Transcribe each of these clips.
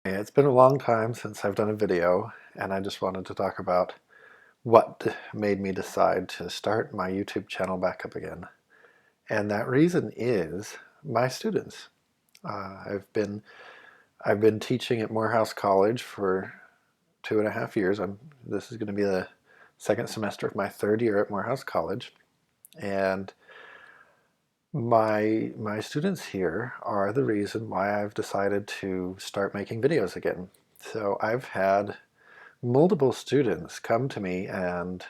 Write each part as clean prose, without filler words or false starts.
It's been a long time since I've done a video, and I just wanted to talk about what made me decide to start my YouTube channel back up again. And that reason is my students. I've been teaching at Morehouse College for 2.5 years. This is going to be the second semester of my third year at Morehouse College, and my students here are the reason why I've decided to start making videos again. So I've had multiple students come to me and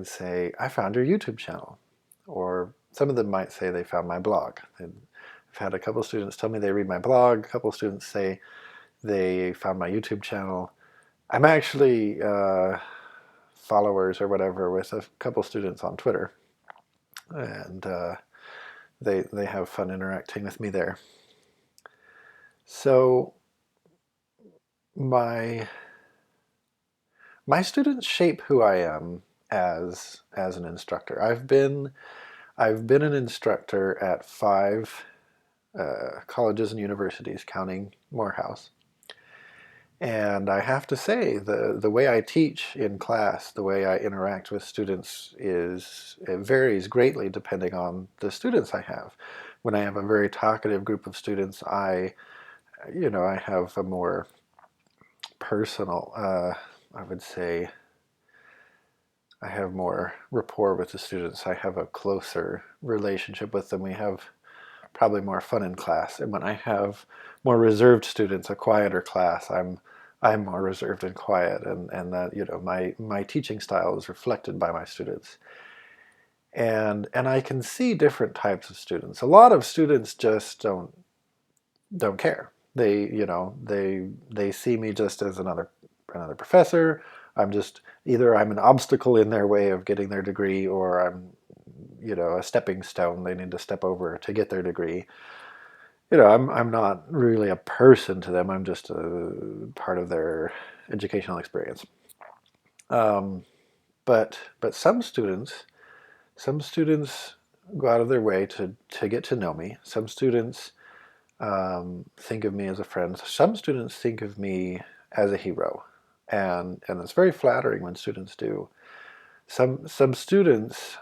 say, I found your YouTube channel. Or some of them might say they found my blog. And I've had a couple students tell me they read my blog, a couple students say they found my YouTube channel. I'm actually followers or whatever with a couple students on Twitter, and they have fun interacting with me there. So my my students shape who I am as an instructor. I've been an instructor at 5 colleges and universities, counting Morehouse. And I have to say, the way I teach in class, the way I interact with students it varies greatly depending on the students I have. When I have a very talkative group of students, I have a more personal, I would say, I have more rapport with the students. I have a closer relationship with them. We have probably more fun in class. And when I have more reserved students, a quieter class, I'm more reserved and quiet, and that my teaching style is reflected by my students. And I can see different types of students. A lot of students just don't care. They see me just as another professor. I'm an obstacle in their way of getting their degree, or I'm a stepping stone they need to step over to get their degree. I'm not really a person to them. I'm just a part of their educational experience. Um, but some students go out of their way to get to know me. Some students think of me as a friend. Some students think of me as a hero, and it's very flattering when students do. Some students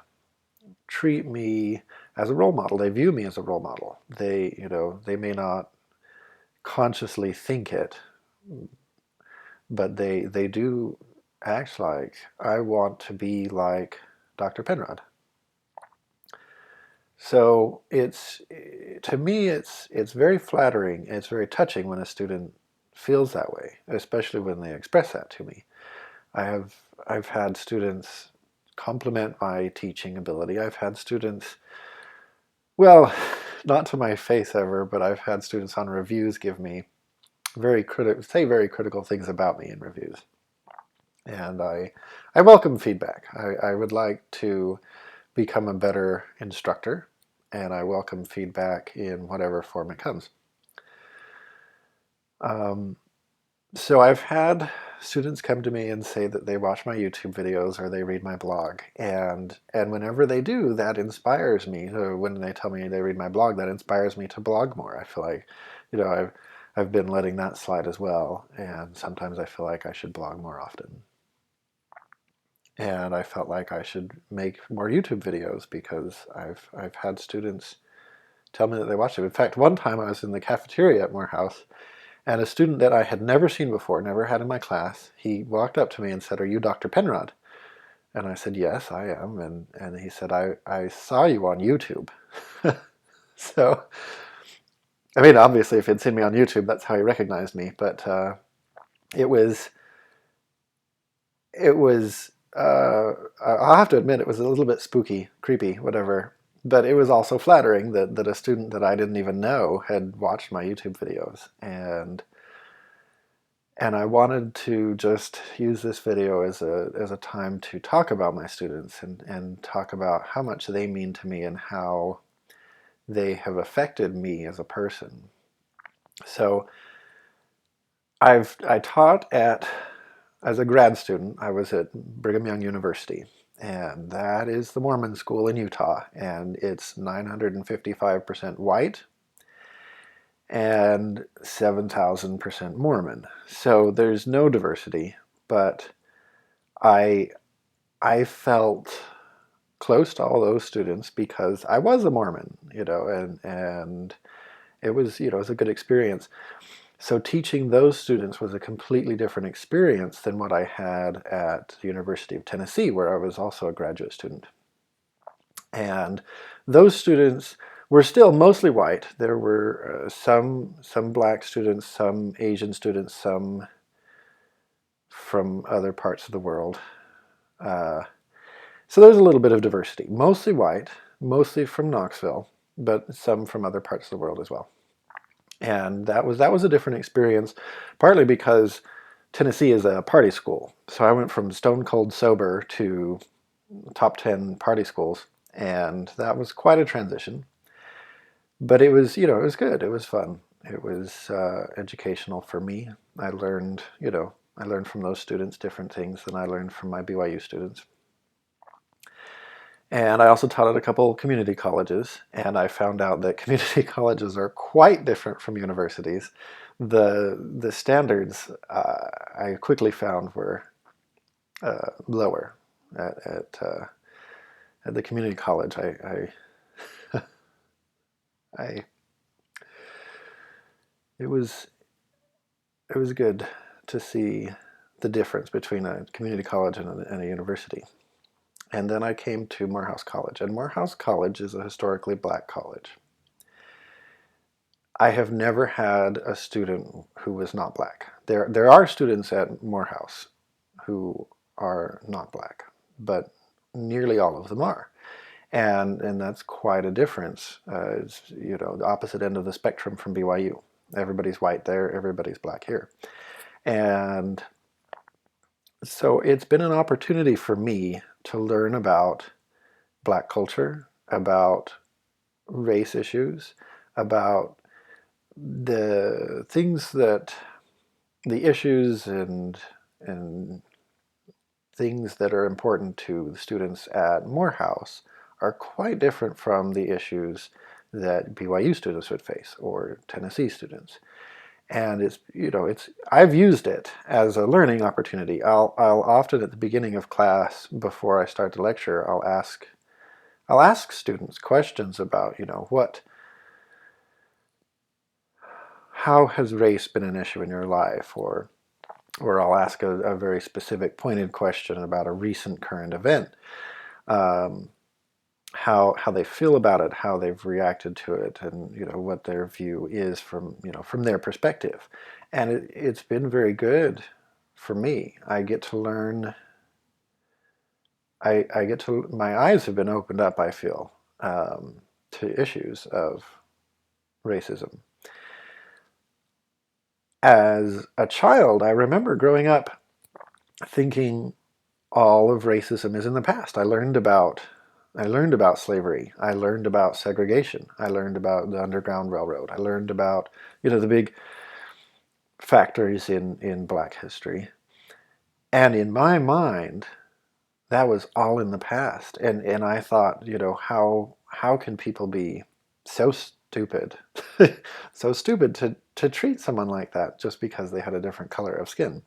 treat me as a role model. They view me as a role model. They may not consciously think it, but they do act like, I want to be like Dr. Penrod. So to me it's very flattering. It's very touching when a student feels that way, especially when they express that to me. I've had students compliment my teaching ability. I've had students, well, not to my face ever, but I've had students on reviews give me very critical things about me in reviews. And I welcome feedback. I would like to become a better instructor, and I welcome feedback in whatever form it comes. Um, so I've had students come to me and say that they watch my YouTube videos or they read my blog, and whenever they do, that inspires me. So when they tell me they read my blog, that inspires me to blog more. I feel like, I've been letting that slide as well, and sometimes I feel like I should blog more often. And I felt like I should make more YouTube videos because I've had students tell me that they watched it. In fact, one time I was in the cafeteria at Morehouse, and a student that I had never seen before, never had in my class, he walked up to me and said, "Are you Dr. Penrod?" And I said, "Yes, I am." And he said, I saw you on YouTube." So, I mean, obviously, if he'd seen me on YouTube, that's how he recognized me. But it was, it was, I'll have to admit, it was a little bit spooky, creepy, whatever. But it was also flattering that a student that I didn't even know had watched my YouTube videos. And I wanted to just use this video as a time to talk about my students and talk about how much they mean to me and how they have affected me as a person. So I taught as a grad student, I was at Brigham Young University, and that is the Mormon school in Utah, and it's 955% white, and 7,000% Mormon. So there's no diversity, but I I felt close to all those students because I was a Mormon, and it was, it was a good experience. So teaching those students was a completely different experience than what I had at the University of Tennessee, where I was also a graduate student. And those students were still mostly white. There were some black students, some Asian students, some from other parts of the world. Uh, so there's a little bit of diversity. Mostly white, mostly from Knoxville, but some from other parts of the world as well. And that was a different experience, partly because Tennessee is a party school. So I went from stone cold sober to top 10 party schools, and that was quite a transition. But it was, it was good. It was fun. It was educational for me. I learned from those students different things than I learned from my BYU students. And I also taught at a couple community colleges, and I found out that community colleges are quite different from universities. The standards I quickly found were lower at the community college. I it was it was good to see the difference between a community college and a university. And then I came to Morehouse College, and Morehouse College is a historically black college. I have never had a student who was not black. There are students at Morehouse who are not black, but nearly all of them are. And that's quite a difference. It's, the opposite end of the spectrum from BYU. Everybody's white there, everybody's black here. And so it's been an opportunity for me to learn about black culture, about race issues, about the things that the issues and things that are important to the students at Morehouse are quite different from the issues that BYU students would face or Tennessee students. And I've used it as a learning opportunity. I'll often at the beginning of class, before I start the lecture, I'll ask students questions about, how has race been an issue in your life, or I'll ask a very specific pointed question about a recent current event, how they feel about it, how they've reacted to it, and what their view is from their perspective. And it's been very good for me. I get to learn. My eyes have been opened up, I feel, to issues of racism. As a child, I remember growing up thinking all of racism is in the past. I learned about slavery. I learned about segregation. I learned about the Underground Railroad. I learned about, the big factories in Black history. And in my mind, that was all in the past. And I thought, how can people be so stupid, so stupid to treat someone like that just because they had a different color of skin?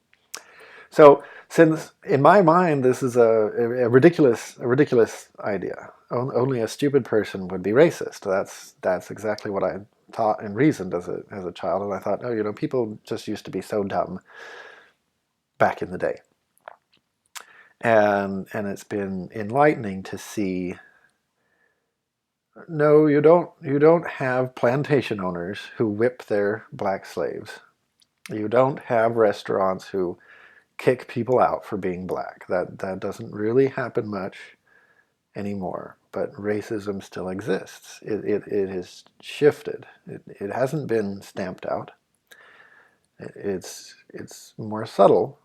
So, since in my mind this is a ridiculous idea, only a stupid person would be racist. That's exactly what I thought and reasoned as a child, and I thought, oh, people just used to be so dumb back in the day, and it's been enlightening to see. No, you don't have plantation owners who whip their black slaves. You don't have restaurants who kick people out for being black. That doesn't really happen much anymore, but racism still exists. It has shifted. It hasn't been stamped out. It's more subtle,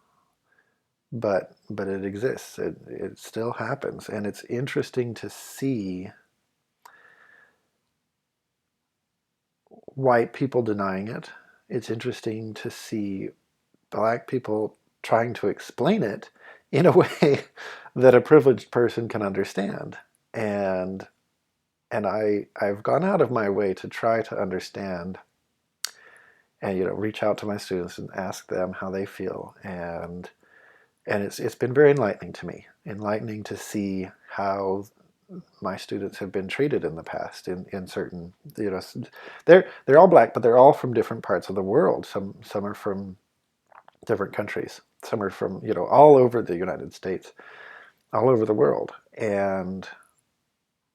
but it exists. It still happens, and it's interesting to see white people denying it. It's interesting to see black people trying to explain it in a way that a privileged person can understand. And I've gone out of my way to try to understand and reach out to my students and ask them how they feel, and it's been very enlightening to me, enlightening to see how my students have been treated in the past in certain, they're all black, but they're all from different parts of the world. Some are from different countries. Some are from, all over the United States, all over the world. And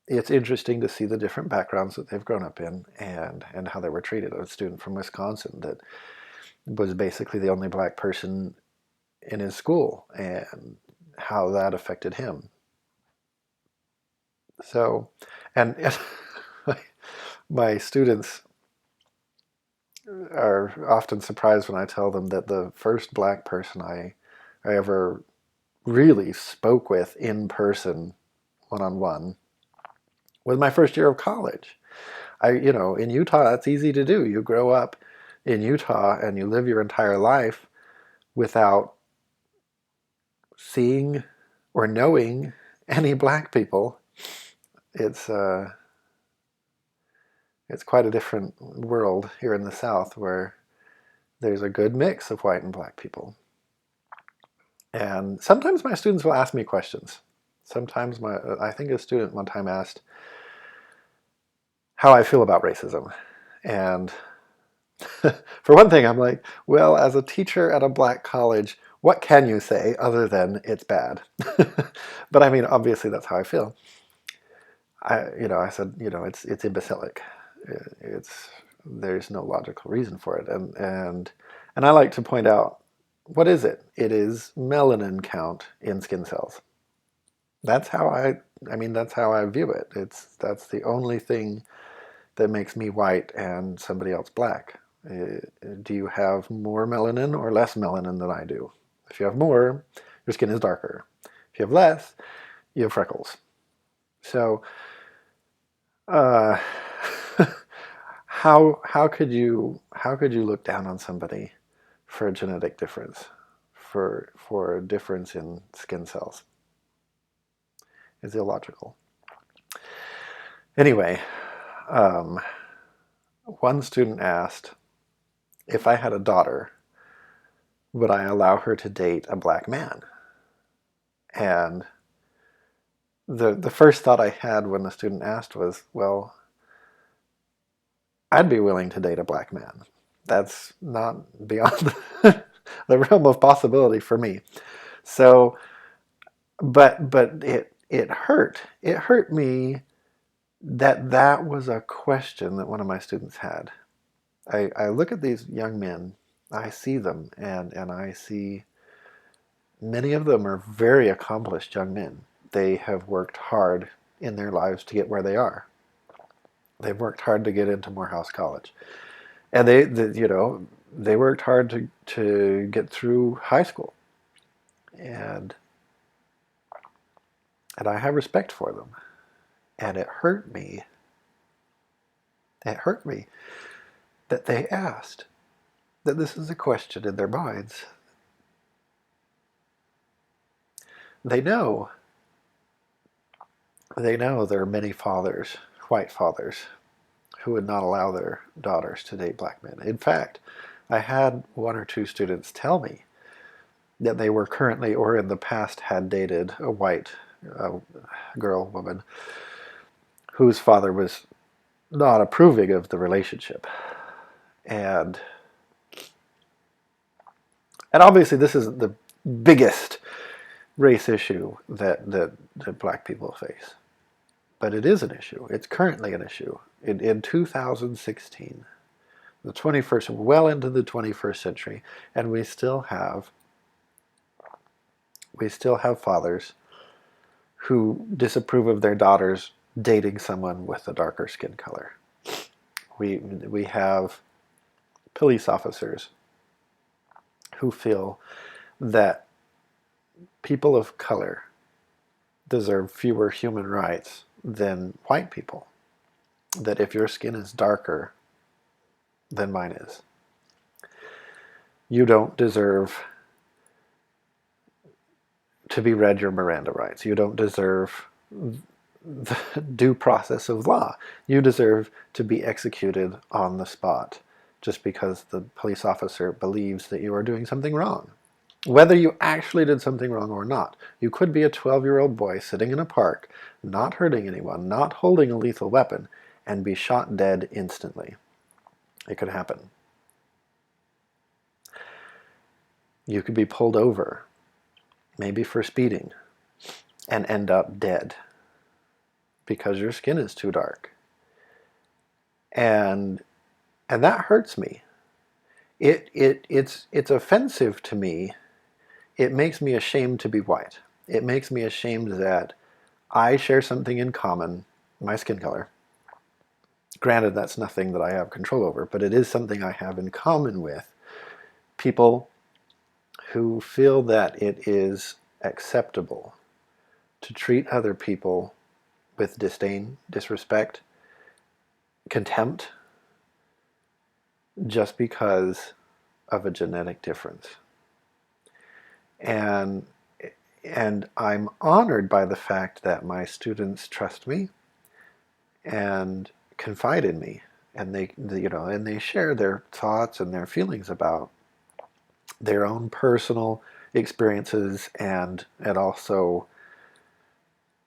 it's interesting to see the different backgrounds that they've grown up in, and how they were treated. A student from Wisconsin that was basically the only black person in his school, and how that affected him. So, and my students are often surprised when I tell them that the first black person I ever really spoke with in person, one-on-one, was my first year of college. In Utah, that's easy to do. You grow up in Utah and you live your entire life without seeing or knowing any black people. It's quite a different world here in the South, where there's a good mix of white and black people. And sometimes my students will ask me questions. Sometimes I think a student one time asked how I feel about racism. And for one thing, I'm like, well, as a teacher at a black college, what can you say other than it's bad? But I mean, obviously that's how I feel. I said, it's imbecilic. There's no logical reason for it. And I like to point out, what is it? It is melanin count in skin cells. That's how that's how I view it. That's the only thing that makes me white and somebody else black. Do you have more melanin or less melanin than I do? If you have more, your skin is darker. If you have less, you have freckles. So, how could you look down on somebody for a genetic difference, for a difference in skin cells? It's illogical. Anyway, one student asked, if I had a daughter, would I allow her to date a black man? And the first thought I had when the student asked was, well, I'd be willing to date a black man. That's not beyond the realm of possibility for me. So, but it hurt. It hurt me that was a question that one of my students had. I look at these young men, I see them, and I see many of them are very accomplished young men. They have worked hard in their lives to get where they are. They've worked hard to get into Morehouse College. And they worked hard to get through high school. And I have respect for them. And it hurt me. It hurt me that they asked, that this is a question in their minds. They know there are many fathers, white fathers, who would not allow their daughters to date black men. In fact, I had one or two students tell me that they were currently or in the past had dated a white woman, whose father was not approving of the relationship. And obviously this is the biggest race issue that black people face. But it is an issue. It's currently an issue. In 2016, the 21st, well into the 21st century, and we still have fathers who disapprove of their daughters dating someone with a darker skin color. We have police officers who feel that people of color deserve fewer human rights than white people. That if your skin is darker than mine is, you don't deserve to be read your Miranda rights. You don't deserve the due process of law. You deserve to be executed on the spot just because the police officer believes that you are doing something wrong. Whether you actually did something wrong or not. You could be a 12-year-old boy sitting in a park, not hurting anyone, not holding a lethal weapon, and be shot dead instantly. It could happen. You could be pulled over, maybe for speeding, and end up dead because your skin is too dark. And that hurts me. It's offensive to me. It makes me ashamed to be white. It makes me ashamed that I share something in common, my skin color. Granted, that's nothing that I have control over, but it is something I have in common with people who feel that it is acceptable to treat other people with disdain, disrespect, contempt, just because of a genetic difference. And I'm honored by the fact that my students trust me and confide in me, and they share their thoughts and their feelings about their own personal experiences and also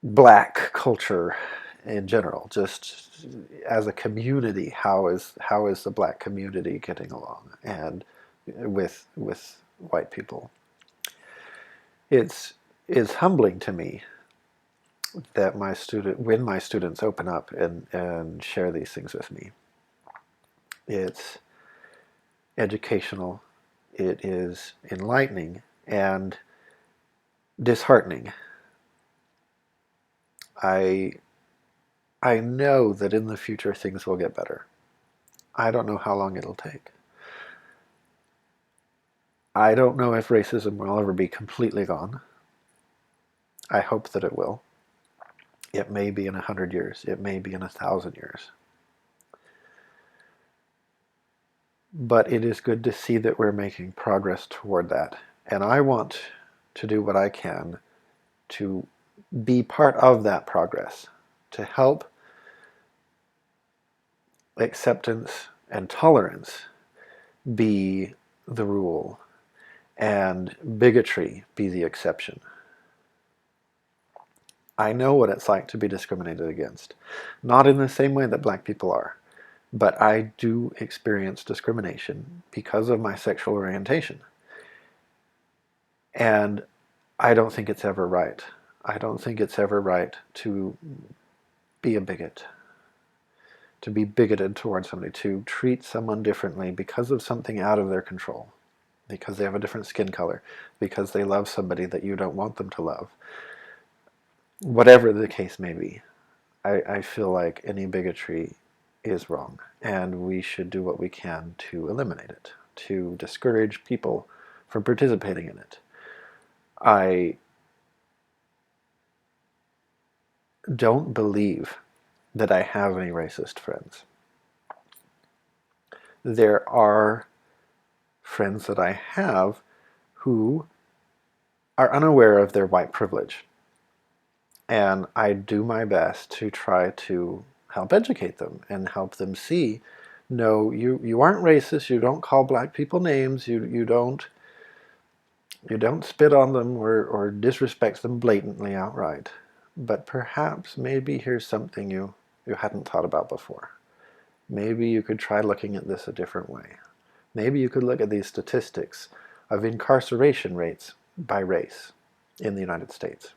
Black culture in general. Just as a community, how is the Black community getting along, and with white people? It's humbling to me that when my students open up and share these things with me. It's educational, it is enlightening, and disheartening. I know that in the future things will get better. I don't know how long it'll take. I don't know if racism will ever be completely gone. I hope that it will. It may be in 100 years. It may be in 1,000 years. But it is good to see that we're making progress toward that. And I want to do what I can to be part of that progress, to help acceptance and tolerance be the rule and bigotry be the exception. I know what it's like to be discriminated against. Not in the same way that Black people are, but I do experience discrimination because of my sexual orientation. And I don't think it's ever right. I don't think it's ever right to be a bigot, to be bigoted towards somebody, to treat someone differently because of something out of their control, because they have a different skin color, because they love somebody that you don't want them to love. Whatever the case may be, I feel like any bigotry is wrong, and we should do what we can to eliminate it, to discourage people from participating in it. I don't believe that I have any racist friends. There are friends that I have who are unaware of their white privilege. And I do my best to try to help educate them and help them see, no, you aren't racist, you don't call Black people names, you don't spit on them or disrespect them blatantly outright. But perhaps maybe here's something you hadn't thought about before. Maybe you could try looking at this a different way. Maybe you could look at these statistics of incarceration rates by race in the United States.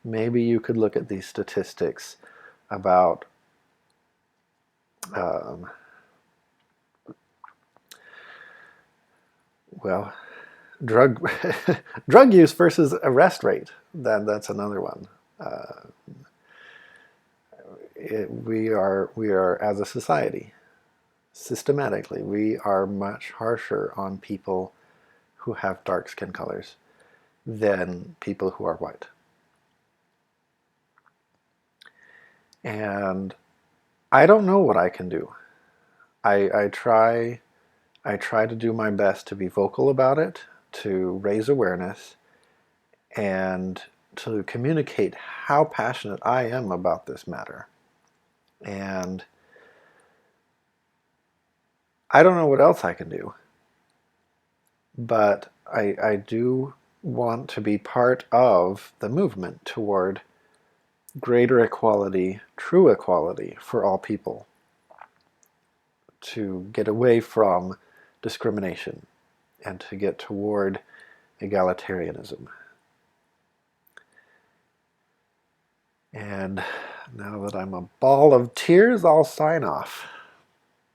Maybe you could look at these statistics about well, drug drug use versus arrest rate. That's another one. We are as a society, systematically, we are much harsher on people who have dark skin colors than people who are white. And I don't know what I can do. I try to do my best to be vocal about it, to raise awareness, and to communicate how passionate I am about this matter. And I don't know what else I can do, but I do want to be part of the movement toward greater equality, true equality for all people, to get away from discrimination and to get toward egalitarianism. And now that I'm a ball of tears, I'll sign off.